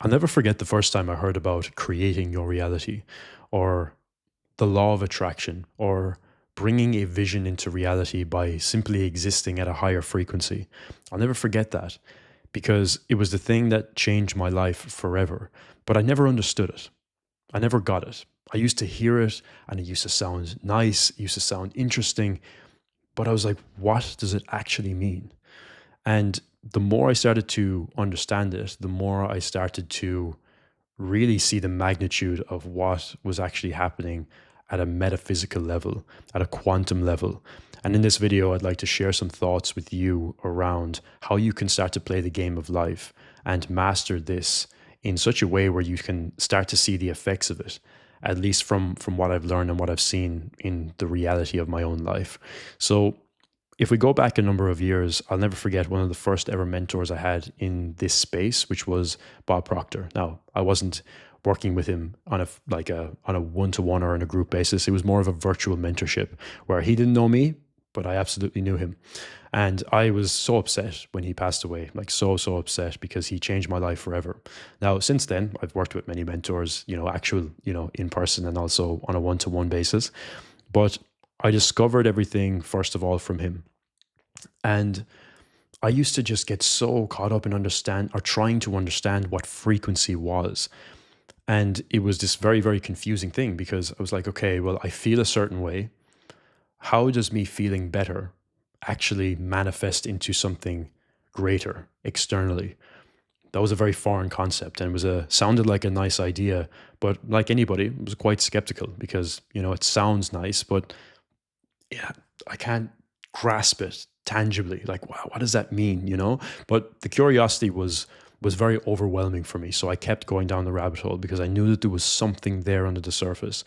I'll never forget the first time I heard about creating your reality, or the law of attraction, or bringing a vision into reality by simply existing at a higher frequency. I'll never forget that because it was the thing that changed my life forever. But I never understood it. I never got it. I used to hear it and it used to sound nice, it used to sound interesting, but I was like, what does it actually mean? And the more I started to understand it, the more I started to really see the magnitude of what was actually happening at a metaphysical level, at a quantum level. And in this video, I'd like to share some thoughts with you around how you can start to play the game of life and master this in such a way where you can start to see the effects of it, at least from what I've learned and what I've seen in the reality of my own life. So if we go back a number of years, I'll never forget one of the first ever mentors I had in this space, which was Bob Proctor. Now, I wasn't working with him on a one-to-one or on a group basis. It was more of a virtual mentorship where he didn't know me, but I absolutely knew him. And I was so upset when he passed away, like so upset, because he changed my life forever. Now, since then, I've worked with many mentors, actual, in person and also on a one-to-one basis. But I discovered everything, first of all, from him. And I used to just get so caught up in understand or trying to understand what frequency was. And it was this very, very confusing thing because I was like, okay, well, I feel a certain way. How does me feeling better actually manifest into something greater externally? That was a very foreign concept and sounded like a nice idea, but like anybody, I was quite skeptical because, it sounds nice, but yeah, I can't grasp it tangibly. Like, wow, what does that mean? But the curiosity was very overwhelming for me. So I kept going down the rabbit hole because I knew that there was something there under the surface.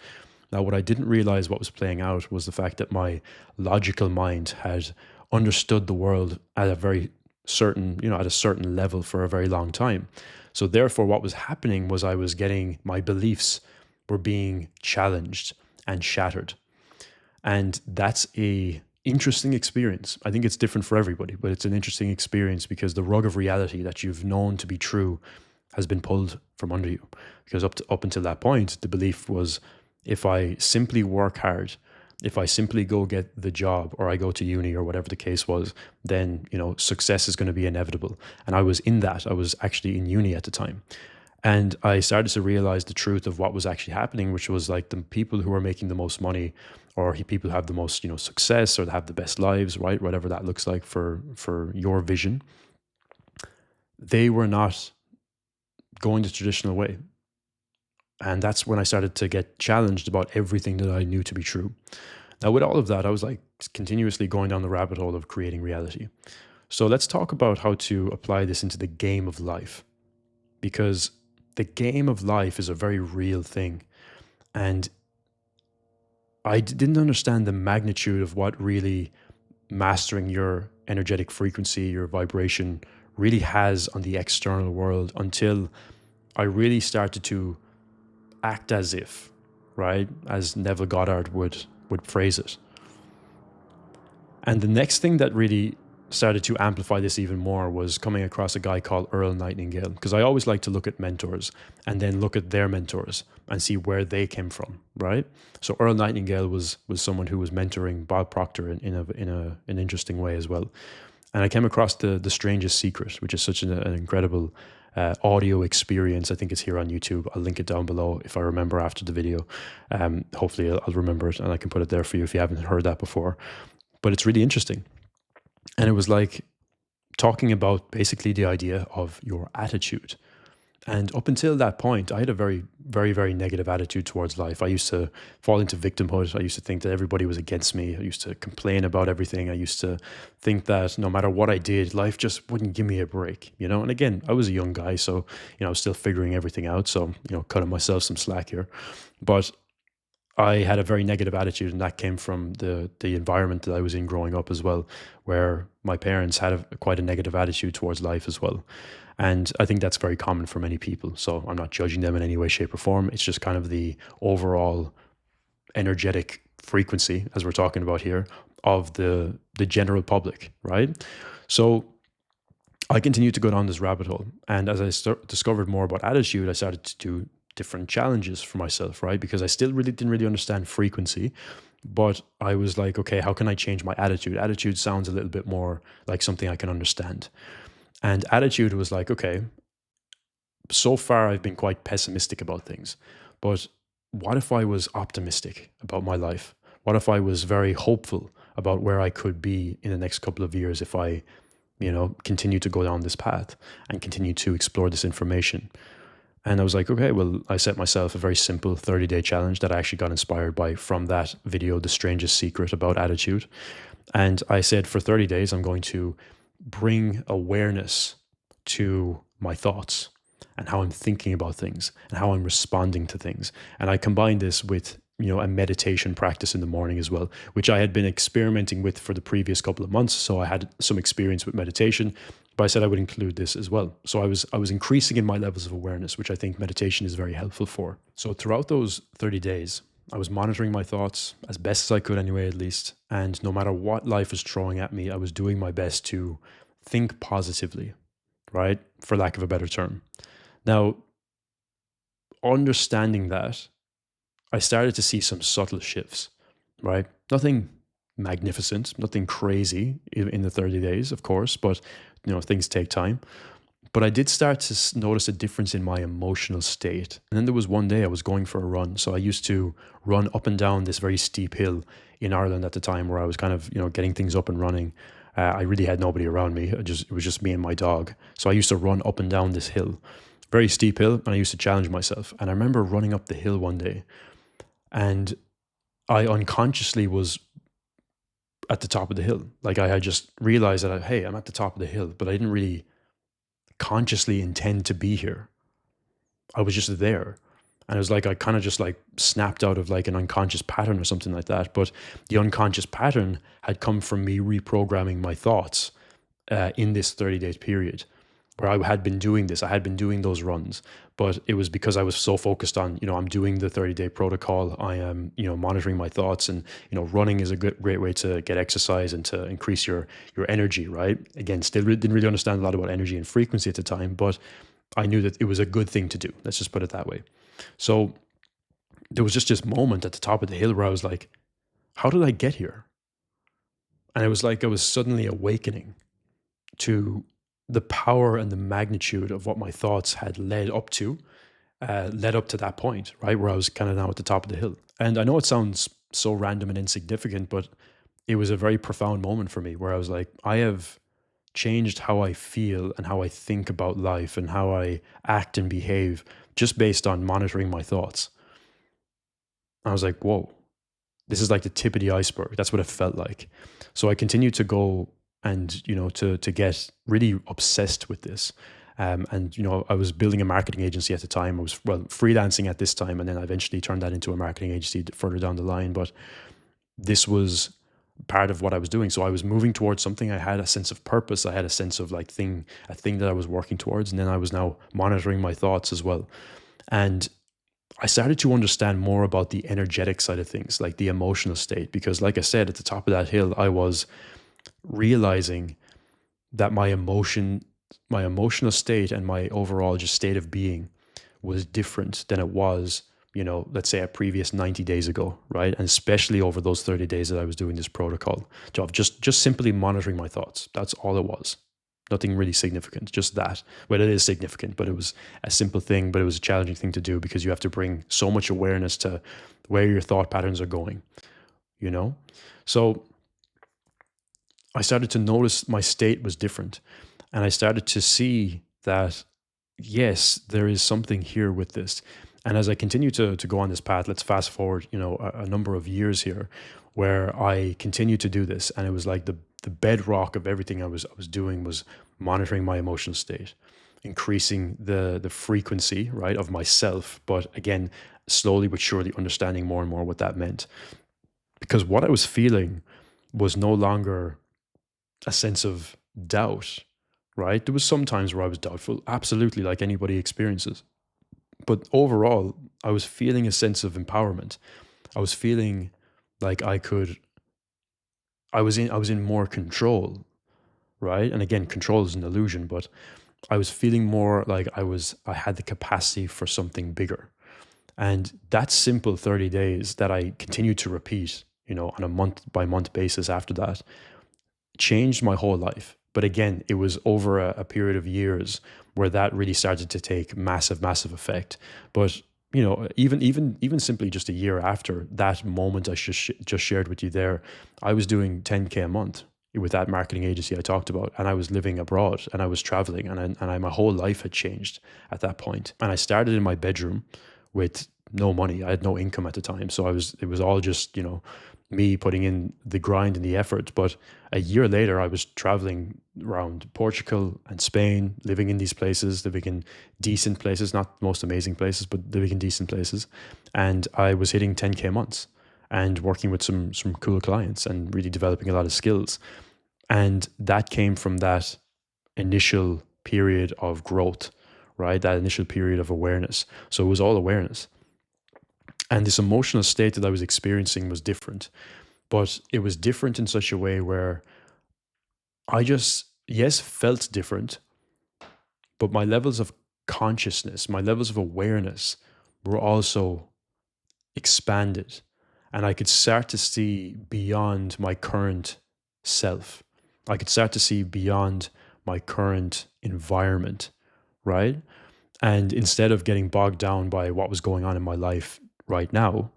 Now, what I didn't realize what was playing out was the fact that my logical mind had understood the world at a very certain, at a certain level for a very long time. So therefore, what was happening was I was getting my beliefs were being challenged and shattered. And that's a interesting experience. I think it's different for everybody, but it's an interesting experience because the rug of reality that you've known to be true has been pulled from under you. Because up until that point, the belief was if I simply work hard, if I simply go get the job or I go to uni or whatever the case was, then, success is going to be inevitable. And I was in that. I was actually in uni at the time. And I started to realize the truth of what was actually happening, which was like the people who are making the most money or people who have the most, success or have the best lives, right? Whatever that looks like for your vision. They were not going the traditional way. And that's when I started to get challenged about everything that I knew to be true. Now, with all of that, I was like continuously going down the rabbit hole of creating reality. So let's talk about how to apply this into the game of life, because the game of life is a very real thing. And I didn't understand the magnitude of what really mastering your energetic frequency, your vibration really has on the external world until I really started to act as if, right? As Neville Goddard would phrase it. And the next thing that really started to amplify this even more was coming across a guy called Earl Nightingale, because I always like to look at mentors and then look at their mentors and see where they came from, right? So Earl Nightingale was someone who was mentoring Bob Proctor in an interesting way as well. And I came across the Strangest Secret, which is such an incredible audio experience. I think it's here on YouTube. I'll link it down below if I remember after the video. Hopefully I'll remember it and I can put it there for you if you haven't heard that before. But it's really interesting. And it was like talking about basically the idea of your attitude. And up until that point, I had a very, very, very negative attitude towards life. I used to fall into victimhood. I used to think that everybody was against me. I used to complain about everything. I used to think that no matter what I did, life just wouldn't give me a break, And again, I was a young guy, so, I was still figuring everything out. So, cutting myself some slack here. But I had a very negative attitude, and that came from the environment that I was in growing up as well, where my parents had quite a negative attitude towards life as well. And I think that's very common for many people. So I'm not judging them in any way, shape, or form. It's just kind of the overall energetic frequency, as we're talking about here, of the general public, right? So I continued to go down this rabbit hole. And as I discovered more about attitude, I started to do different challenges for myself, right? Because I still really didn't really understand frequency, but I was like, okay, how can I change my attitude? Attitude sounds a little bit more like something I can understand. And attitude was like, okay, so far I've been quite pessimistic about things, but what if I was optimistic about my life? What if I was very hopeful about where I could be in the next couple of years if I, continue to go down this path and continue to explore this information? And I was like, okay, well, I set myself a very simple 30-day challenge that I actually got inspired by from that video, The Strangest Secret About Attitude. And I said for 30 days, I'm going to bring awareness to my thoughts and how I'm thinking about things and how I'm responding to things. And I combined this with, a meditation practice in the morning as well, which I had been experimenting with for the previous couple of months. So I had some experience with meditation, but I said I would include this as well. So I was increasing in my levels of awareness, which I think meditation is very helpful for. So throughout those 30 days, I was monitoring my thoughts as best as I could anyway, at least. And no matter what life was throwing at me, I was doing my best to think positively, right? For lack of a better term. Now, understanding that, I started to see some subtle shifts, right? Nothing magnificent, nothing crazy in the 30 days, of course, but things take time. But I did start to notice a difference in my emotional state. And then there was one day I was going for a run. So I used to run up and down this very steep hill in Ireland at the time where I was kind of, getting things up and running. I really had nobody around me. It was just me and my dog. So I used to run up and down this hill, very steep hill, and I used to challenge myself. And I remember running up the hill one day and I unconsciously was at the top of the hill. Like I had just realized that, hey, I'm at the top of the hill, but I didn't really consciously intend to be here. I was just there. And it was like I kind of just like snapped out of like an unconscious pattern or something like that. But the unconscious pattern had come from me reprogramming my thoughts in this 30 days period where I had been doing this. I had been doing those runs, but it was because I was so focused on, I'm doing the 30-day protocol. I am, monitoring my thoughts, and, running is a great way to get exercise and to increase your energy, right? Again, still didn't really understand a lot about energy and frequency at the time, but I knew that it was a good thing to do. Let's just put it that way. So there was just this moment at the top of the hill where I was like, how did I get here? And it was like I was suddenly awakening to the power and the magnitude of what my thoughts had led up to that point, right? Where I was kind of now at the top of the hill. And I know it sounds so random and insignificant, but it was a very profound moment for me where I was like, I have changed how I feel and how I think about life and how I act and behave just based on monitoring my thoughts. I was like, whoa, this is like the tip of the iceberg. That's what it felt like. So I continued to go and, to get really obsessed with this. And, I was building a marketing agency at the time. I was, freelancing at this time. And then I eventually turned that into a marketing agency further down the line. But this was part of what I was doing. So I was moving towards something. I had a sense of purpose. I had a sense of a thing that I was working towards. And then I was now monitoring my thoughts as well. And I started to understand more about the energetic side of things, like the emotional state, because like I said, at the top of that hill, I was realizing that my emotional state and my overall just state of being was different than it was, let's say a previous 90 days ago, right? And especially over those 30 days that I was doing this protocol of just simply monitoring my thoughts. That's all it was. Nothing really significant, just that. Well, it is significant, but it was a simple thing, but it was a challenging thing to do because you have to bring so much awareness to where your thought patterns are going, you know? So I started to notice my state was different. And I started to see that, yes, there is something here with this. And as I continue to go on this path, let's fast forward, a number of years here where I continued to do this. And it was like the bedrock of everything I was doing was monitoring my emotional state, increasing the frequency, right, of myself. But again, slowly but surely understanding more and more what that meant. Because what I was feeling was no longer a sense of doubt, right? There was some times where I was doubtful, absolutely, like anybody experiences. But overall, I was feeling a sense of empowerment. I was feeling like I was in more control, right? And again, control is an illusion, but I was feeling more like I had the capacity for something bigger. And that simple 30 days that I continued to repeat, on a month by month basis after that, changed my whole life. But again, it was over a period of years where that really started to take massive, massive effect. But even simply just a year after that moment I just shared with you there, I was doing 10K a month with that marketing agency I talked about, and I was living abroad and I was traveling, and my whole life had changed at that point. And I started in my bedroom with no money. I had no income at the time, so it was all just me putting in the grind and the effort. But a year later, I was traveling around Portugal and Spain, living in these places, living in decent places, not the most amazing places, but living in decent places. And I was hitting 10K months and working with some cool clients and really developing a lot of skills. And that came from that initial period of growth, right? That initial period of awareness. So it was all awareness. And this emotional state that I was experiencing was different, but it was different in such a way where I just, yes, felt different, but my levels of consciousness, my levels of awareness were also expanded. And I could start to see beyond my current self. I could start to see beyond my current environment, right? And instead of getting bogged down by what was going on in my life right now,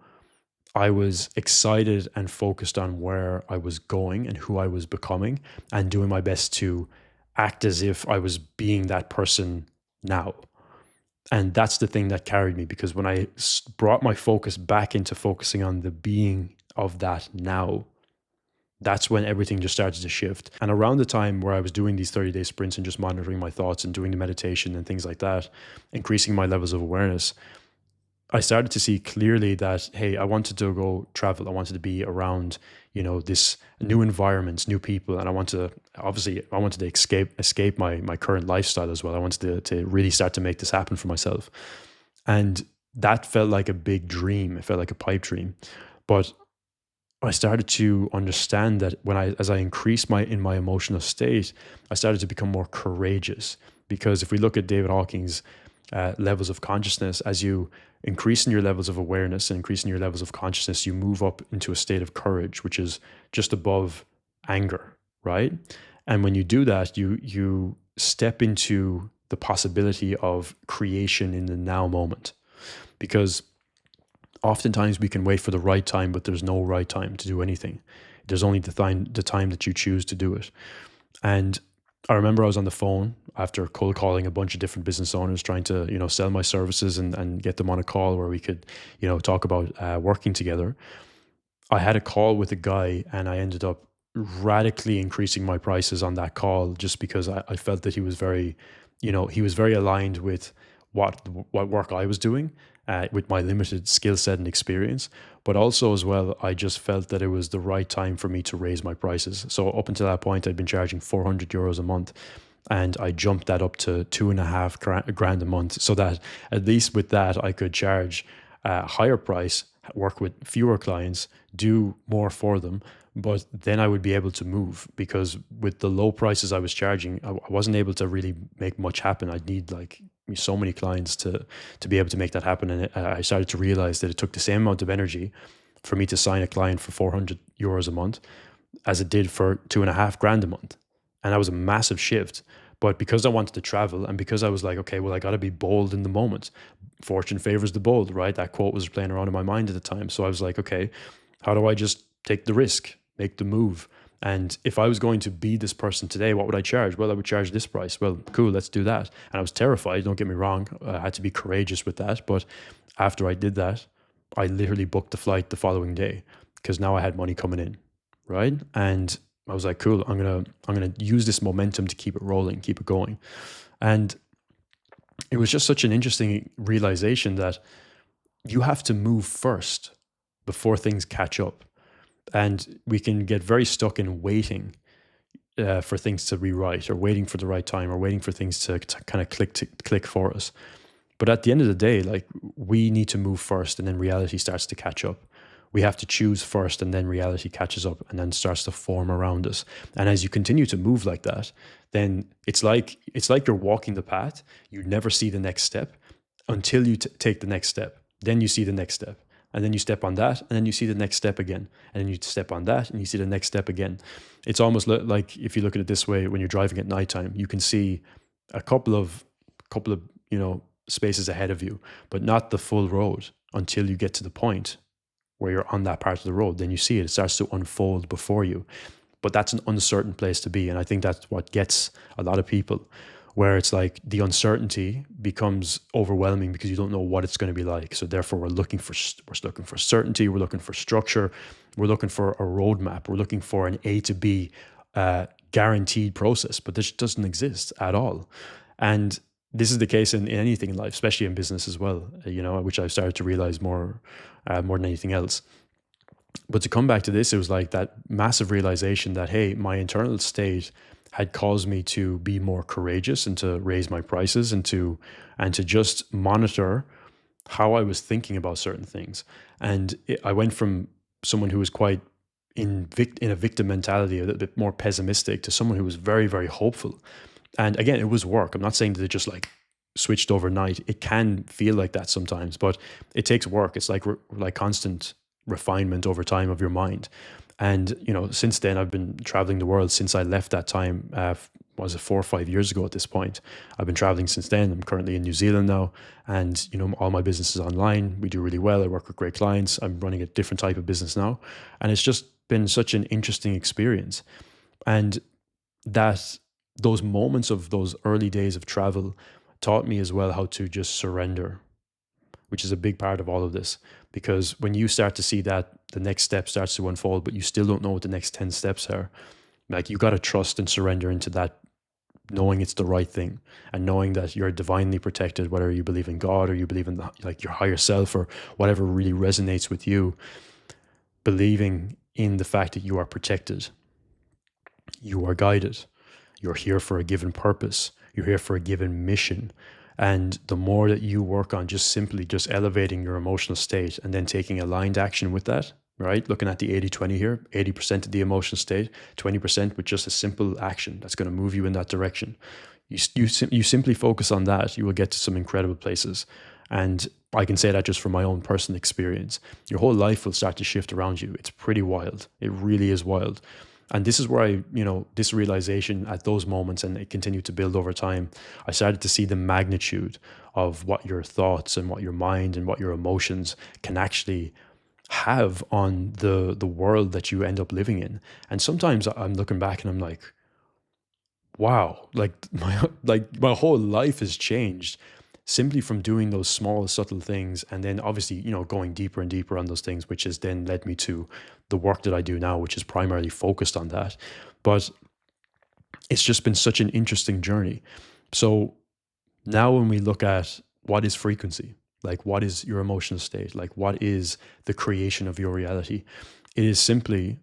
I was excited and focused on where I was going and who I was becoming, and doing my best to act as if I was being that person now. And that's the thing that carried me, because when I brought my focus back into focusing on the being of that now, that's when everything just started to shift. And around the time where I was doing these 30-day sprints and just monitoring my thoughts and doing the meditation and things like that, increasing my levels of awareness, I started to see clearly that, hey, I wanted to go travel. I wanted to be around, this new environments, new people. And I wanted to escape my current lifestyle as well. I wanted to really start to make this happen for myself. And that felt like a big dream. It felt like a pipe dream. But I started to understand that as I increased my emotional state, I started to become more courageous. Because if we look at David Hawking's levels of consciousness, as you increase in your levels of awareness and increase in your levels of consciousness, you move up into a state of courage, which is just above anger, right? And when you do that, you step into the possibility of creation in the now moment. Because oftentimes we can wait for the right time, but there's no right time to do anything. There's only the time that you choose to do it. And I remember I was on the phone after cold calling a bunch of different business owners, trying to, sell my services and get them on a call where we could, talk about working together. I had a call with a guy, and I ended up radically increasing my prices on that call, just because I felt that he was very aligned with what work I was doing, with my limited skill set and experience. But also as well, I just felt that it was the right time for me to raise my prices. So up until that point, I'd been charging €400 a month, and I jumped that up to 2.5 grand a month, so that at least with that I could charge a higher price, work with fewer clients, do more for them. But then I would be able to move, because with the low prices I was charging, I wasn't able to really make much happen. I'd need like so many clients to be able to make that happen. And I started to realize that it took the same amount of energy for me to sign a client for €400 a month as it did for 2.5 grand a month. And that was a massive shift. But because I wanted to travel, and because I was like, okay, well, I got to be bold in the moment. Fortune favors the bold, right? That quote was playing around in my mind at the time. So I was like, okay, how do I just take the risk, make the move? And if I was going to be this person today, what would I charge? Well, I would charge this price. Well, cool, let's do that. And I was terrified, don't get me wrong. I had to be courageous with that. But after I did that, I literally booked the flight the following day, because now I had money coming in, right? And I was like, cool, I'm gonna use this momentum to keep it rolling, keep it going. And it was just such an interesting realization that you have to move first before things catch up. And we can get very stuck in waiting for things to rewrite, or waiting for the right time, or waiting for things to kind of click for us. But at the end of the day, like, we need to move first, and then reality starts to catch up. We have to choose first, and then reality catches up and then starts to form around us. And as you continue to move like that, then it's like you're walking the path. You never see the next step until you take the next step. Then you see the next step. And then you step on that, and then you see the next step again. And then you step on that, and you see the next step again. It's almost like, if you look at it this way, when you're driving at nighttime, you can see a couple of spaces ahead of you, but not the full road until you get to the point where you're on that part of the road. Then you see it starts to unfold before you. But that's an uncertain place to be. And I think that's what gets a lot of people, where it's like the uncertainty becomes overwhelming because you don't know what it's going to be like. So therefore we're looking for certainty, we're looking for structure, we're looking for a roadmap, we're looking for an A to B guaranteed process, but this doesn't exist at all. And this is the case in anything in life, especially in business as well, which I've started to realize more than anything else. But to come back to this, it was like that massive realization that, hey, my internal state had caused me to be more courageous and to raise my prices and to just monitor how I was thinking about certain things. And I went from someone who was quite in a victim mentality, a little bit more pessimistic, to someone who was very, very hopeful. And again, it was work. I'm not saying that it just like switched overnight. It can feel like that sometimes, but it takes work. It's like constant refinement over time of your mind. And since then, I've been traveling the world since I left that time. Was it 4 or 5 years ago at this point? I've been traveling since then. I'm currently in New Zealand now, and all my business is online. We do really well. I work with great clients. I'm running a different type of business now, and it's just been such an interesting experience. And that those moments of those early days of travel taught me as well how to just surrender, which is a big part of all of this. Because when you start to see that the next step starts to unfold, but you still don't know what the next 10 steps are, like, you got to trust and surrender into that, knowing it's the right thing, and knowing that you're divinely protected, whether you believe in God or you believe in your higher self or whatever really resonates with you. Believing in the fact that you are protected, you are guided, you're here for a given purpose, you're here for a given mission. And the more that you work on just elevating your emotional state and then taking aligned action with that, right? Looking at the 80-20 here, 80% of the emotional state, 20% with just a simple action that's going to move you in that direction. You simply focus on that, you will get to some incredible places. And I can say that just from my own personal experience. Your whole life will start to shift around you. It's pretty wild. It really is wild. And this is where this realization at those moments, and it continued to build over time, I started to see the magnitude of what your thoughts and what your mind and what your emotions can actually have on the world that you end up living in. And sometimes I'm looking back and I'm like, wow, my whole life has changed simply from doing those small, subtle things. And then obviously, going deeper and deeper on those things, which has then led me to the work that I do now, which is primarily focused on that. But it's just been such an interesting journey. So now when we look at what is frequency, like what is your emotional state, like what is the creation of your reality, it is simply,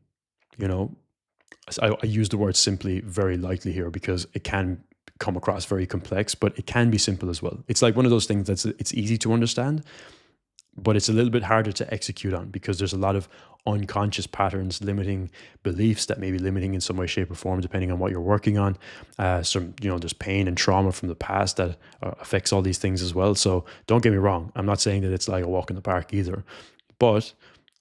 I use the word simply very lightly here because it can come across very complex, but it can be simple as well. It's like one of those things it's easy to understand, but it's a little bit harder to execute on because there's a lot of unconscious patterns, limiting beliefs that may be limiting in some way, shape, or form, depending on what you're working on. There's pain and trauma from the past that affects all these things as well. So don't get me wrong. I'm not saying that it's like a walk in the park either. But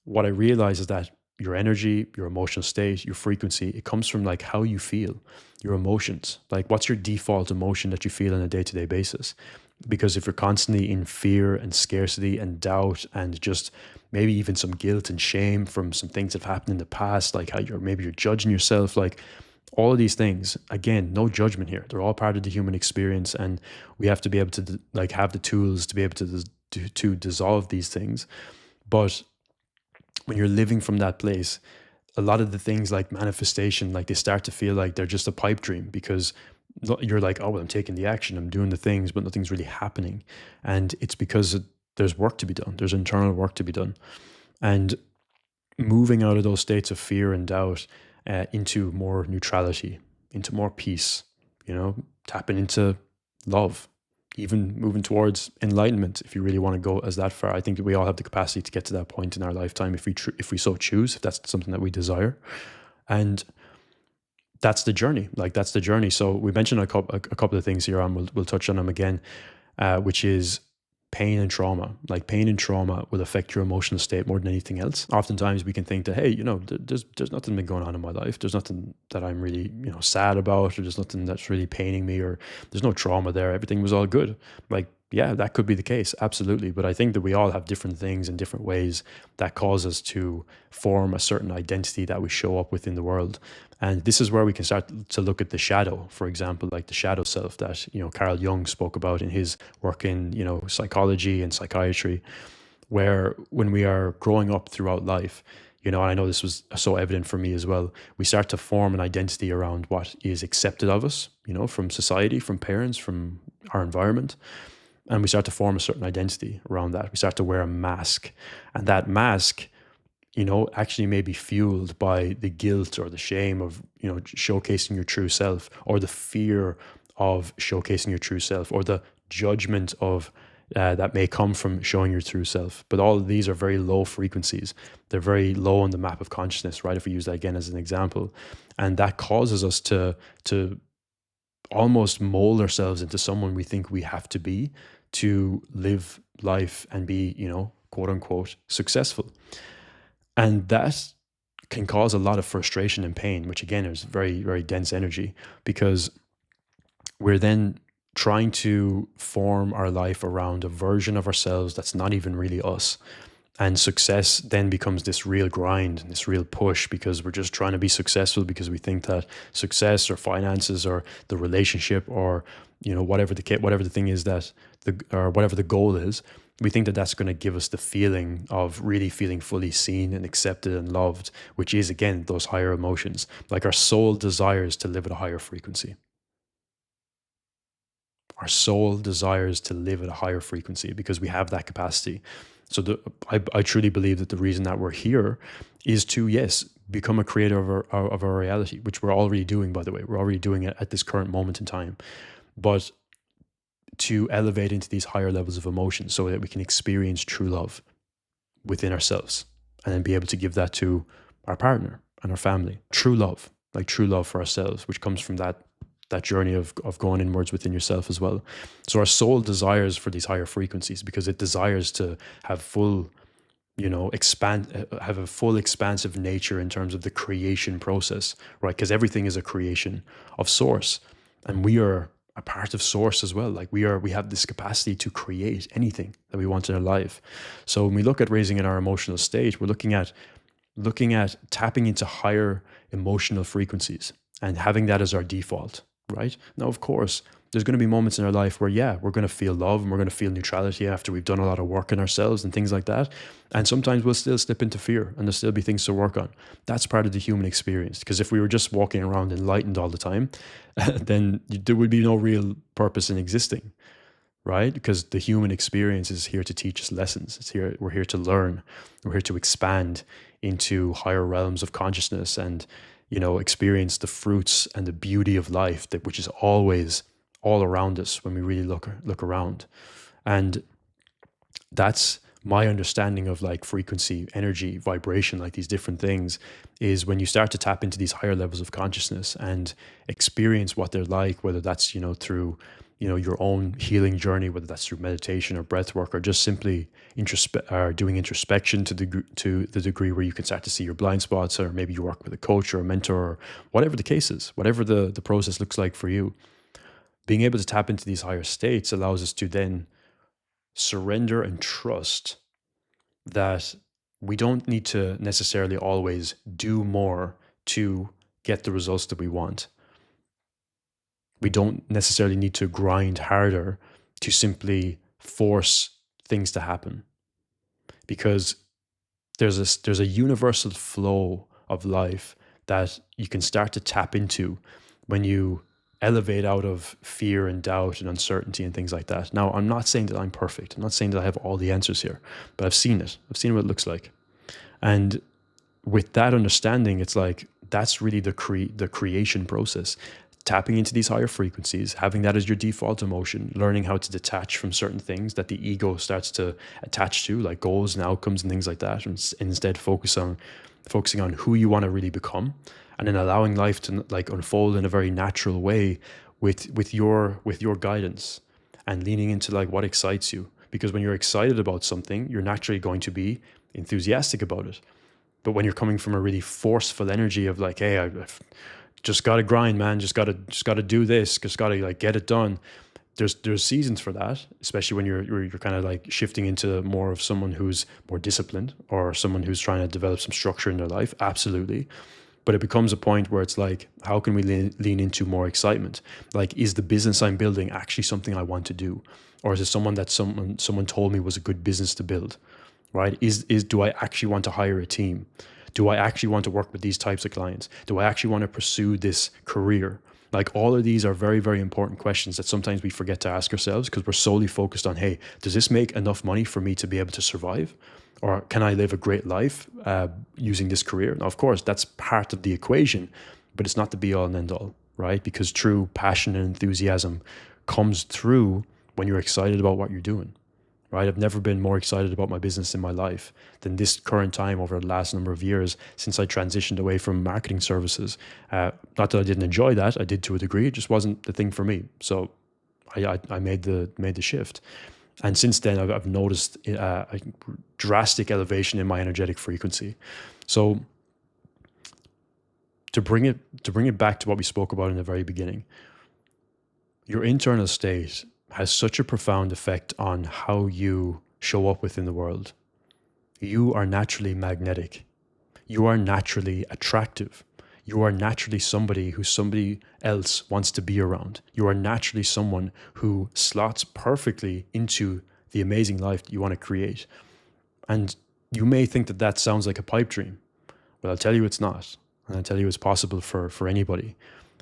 what I realize is that your energy, your emotional state, your frequency, it comes from like how you feel, your emotions. Like, what's your default emotion that you feel on a day-to-day basis? Because if you're constantly in fear and scarcity and doubt and just maybe even some guilt and shame from some things that have happened in the past, like how you're judging yourself, like all of these things, again, no judgment here. They're all part of the human experience, and we have to be able to have the tools to be able to dissolve these things. But when you're living from that place, a lot of the things like manifestation, like they start to feel like they're just a pipe dream because you're like, oh, well, I'm taking the action, I'm doing the things, but nothing's really happening. And it's because there's work to be done. There's internal work to be done. And moving out of those states of fear and doubt into more neutrality, into more peace, tapping into love, even moving towards enlightenment, if you really want to go as that far. I think that we all have the capacity to get to that point in our lifetime if we so choose, if that's something that we desire. And that's the journey. Like, that's the journey. So we mentioned a couple of things here, and we'll touch on them again, which is pain and trauma. Like, pain and trauma will affect your emotional state more than anything else. Oftentimes we can think that, hey, there's nothing been going on in my life. There's nothing that I'm really, sad about, or there's nothing that's really paining me, or there's no trauma there. Everything was all good. Like, yeah, that could be the case. Absolutely. But I think that we all have different things in different ways that cause us to form a certain identity that we show up with in the world. And this is where we can start to look at the shadow, for example, like the shadow self that, Carl Jung spoke about in his work in, psychology and psychiatry, where when we are growing up throughout life, and I know this was so evident for me as well, we start to form an identity around what is accepted of us, from society, from parents, from our environment. And we start to form a certain identity around that. We start to wear a mask. And that mask, actually may be fueled by the guilt or the shame of, showcasing your true self, or the fear of showcasing your true self, or the judgment of that may come from showing your true self. But all of these are very low frequencies. They're very low on the map of consciousness, right? If we use that again as an example. And that causes us to almost mold ourselves into someone we think we have to be to live life and be, quote unquote, successful. And that can cause a lot of frustration and pain, which again is very, very dense energy, because we're then trying to form our life around a version of ourselves that's not even really us. And success then becomes this real grind and this real push, because we're just trying to be successful because we think that success or finances or the relationship or, whatever the thing is or whatever the goal is, we think that that's going to give us the feeling of really feeling fully seen and accepted and loved, which is, again, those higher emotions. Like, our soul desires to live at a higher frequency. Our soul desires to live at a higher frequency because we have that capacity. So I truly believe that the reason that we're here is to, yes, become a creator of our reality, which we're already doing, by the way. We're already doing it at this current moment in time. But to elevate into these higher levels of emotion so that we can experience true love within ourselves, and then be able to give that to our partner and our family. True love, like true love for ourselves, which comes from that journey of going inwards within yourself as well. So our soul desires for these higher frequencies because it desires to have full, have a full expansive nature in terms of the creation process, right? Because everything is a creation of source, and we are a part of source as well. Like, we have this capacity to create anything that we want in our life. So when we look at raising in our emotional state, we're looking at tapping into higher emotional frequencies and having that as our default. Right? Now, of course, there's going to be moments in our life where, yeah, we're going to feel love and we're going to feel neutrality after we've done a lot of work in ourselves and things like that. And sometimes we'll still slip into fear and there'll still be things to work on. That's part of the human experience. Because if we were just walking around enlightened all the time, then there would be no real purpose in existing, right? Because the human experience is here to teach us lessons. We're here to learn. We're here to expand into higher realms of consciousness and experience the fruits and the beauty of life, which is always all around us when we really look around. And that's my understanding of like frequency, energy, vibration, like these different things, is when you start to tap into these higher levels of consciousness and experience what they're like, whether that's, through, your own healing journey, whether that's through meditation or breath work, or just simply doing introspection to the degree where you can start to see your blind spots, or maybe you work with a coach or a mentor, or whatever the case is, whatever the process looks like for you. Being able to tap into these higher states allows us to then surrender and trust that we don't need to necessarily always do more to get the results that we want. We don't necessarily need to grind harder to simply force things to happen, because there's a universal flow of life that you can start to tap into when you elevate out of fear and doubt and uncertainty and things like that. Now, I'm not saying that I'm perfect. I'm not saying that I have all the answers here, but I've seen it. I've seen what it looks like. And with that understanding, it's like, that's really the creation process. tapping into these higher frequencies, having that as your default emotion, learning how to detach from certain things that the ego starts to attach to, like goals and outcomes and things like that, and instead focusing on who you want to really become, and then allowing life to like unfold in a very natural way with your guidance, and leaning into like what excites you. Because when you're excited about something, you're naturally going to be enthusiastic about it. But when you're coming from a really forceful energy of like, hey, I've just got to grind, man, just got to do this, just got to like get it done. There's seasons for that, especially when you're kind of like shifting into more of someone who's more disciplined, or someone who's trying to develop some structure in their life. Absolutely. But it becomes a point where it's like, how can we lean into more excitement? Like, is the business I'm building actually something I want to do? Or is it someone told me was a good business to build, right? Do I actually want to hire a team? Do I actually want to work with these types of clients? Do I actually want to pursue this career? Like, all of these are very, very important questions that sometimes we forget to ask ourselves, because we're solely focused on, hey, does this make enough money for me to be able to survive? Or can I live a great life using this career? Now, of course, that's part of the equation, but it's not the be all and end all, right? Because true passion and enthusiasm comes through when you're excited about what you're doing, right? I've never been more excited about my business in my life than this current time over the last number of years since I transitioned away from marketing services. Not that I didn't enjoy that, I did to a degree. It just wasn't the thing for me. So I made the shift. And since then, I've noticed a drastic elevation in my energetic frequency. So to bring it back to what we spoke about in the very beginning, your internal state has such a profound effect on how you show up within the world. You are naturally magnetic. You are naturally attractive. You are naturally somebody who somebody else wants to be around. You are naturally someone who slots perfectly into the amazing life that you want to create. And you may think that that sounds like a pipe dream, but I'll tell you it's not. And I'll tell you it's possible for anybody.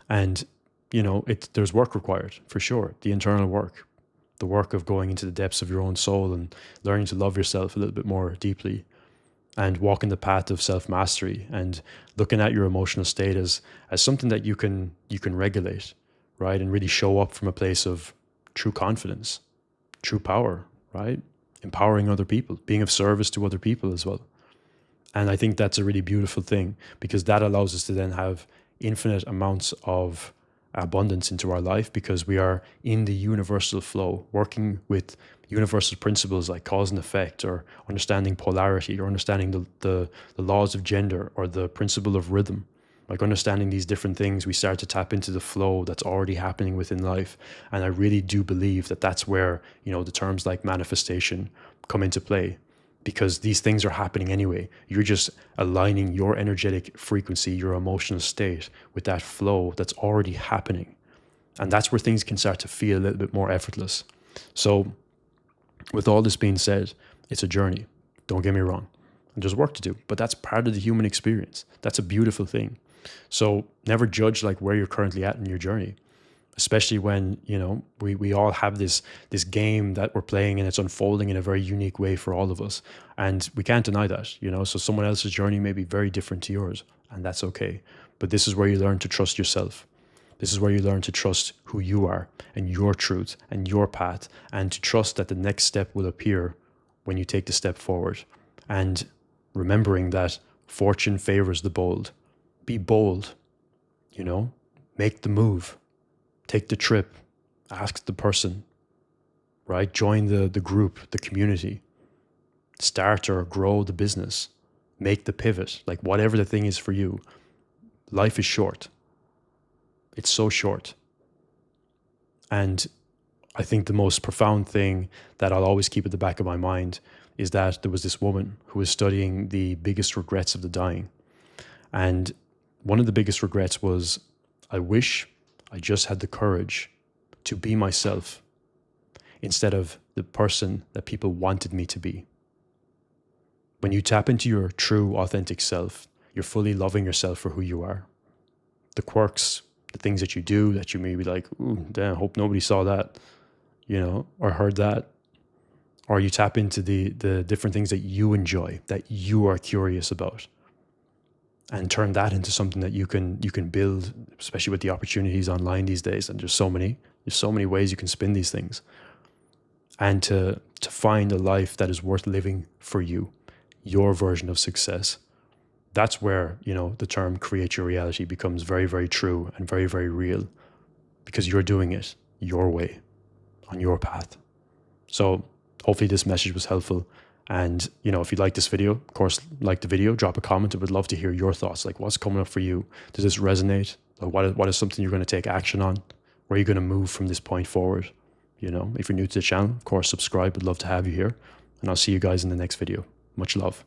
And, there's work required, for sure. The internal work, the work of going into the depths of your own soul and learning to love yourself a little bit more deeply, and walking the path of self-mastery, and looking at your emotional state as something that you can regulate, right? And really show up from a place of true confidence, true power, right? Empowering other people, being of service to other people as well. And I think that's a really beautiful thing, because that allows us to then have infinite amounts of abundance into our life, because we are in the universal flow, working with universal principles like cause and effect, or understanding polarity, or understanding the laws of gender, or the principle of rhythm. Like, understanding these different things, we start to tap into the flow that's already happening within life. And I really do believe that that's where, the terms like manifestation come into play, because these things are happening anyway. You're just aligning your energetic frequency, your emotional state, with that flow that's already happening. And that's where things can start to feel a little bit more effortless. So with all this being said, it's a journey. Don't get me wrong. And there's work to do, but that's part of the human experience. That's a beautiful thing. So never judge like where you're currently at in your journey, especially when, we all have this game that we're playing, and it's unfolding in a very unique way for all of us. And we can't deny that, so someone else's journey may be very different to yours, and that's okay. But this is where you learn to trust yourself. This is where you learn to trust who you are and your truth and your path, and to trust that the next step will appear when you take the step forward. And remembering that fortune favors the bold. Be bold, make the move. Take the trip, ask the person, right? Join the group, the community. Start or grow the business. Make the pivot, like whatever the thing is for you. Life is short. It's so short. And I think the most profound thing that I'll always keep at the back of my mind is that there was this woman who was studying the biggest regrets of the dying. And one of the biggest regrets was, I wish I just had the courage to be myself instead of the person that people wanted me to be. When you tap into your true, authentic self, you're fully loving yourself for who you are. The quirks, the things that you do that you may be like, ooh, damn, hope nobody saw that, or heard that. Or you tap into the different things that you enjoy, that you are curious about. and turn that into something that you can build, especially with the opportunities online these days. And there's so many ways you can spin these things, and to find a life that is worth living for you, your version of success. That's where, the term create your reality becomes very, very true and very, very real, because you're doing it your way, on your path. So hopefully this message was helpful. And, if you like this video, of course, like the video, drop a comment. I would love to hear your thoughts. Like, what's coming up for you? Does this resonate? Like, what is something you're going to take action on? Where are you going to move from this point forward? If you're new to the channel, of course, subscribe. Would love to have you here. And I'll see you guys in the next video. Much love.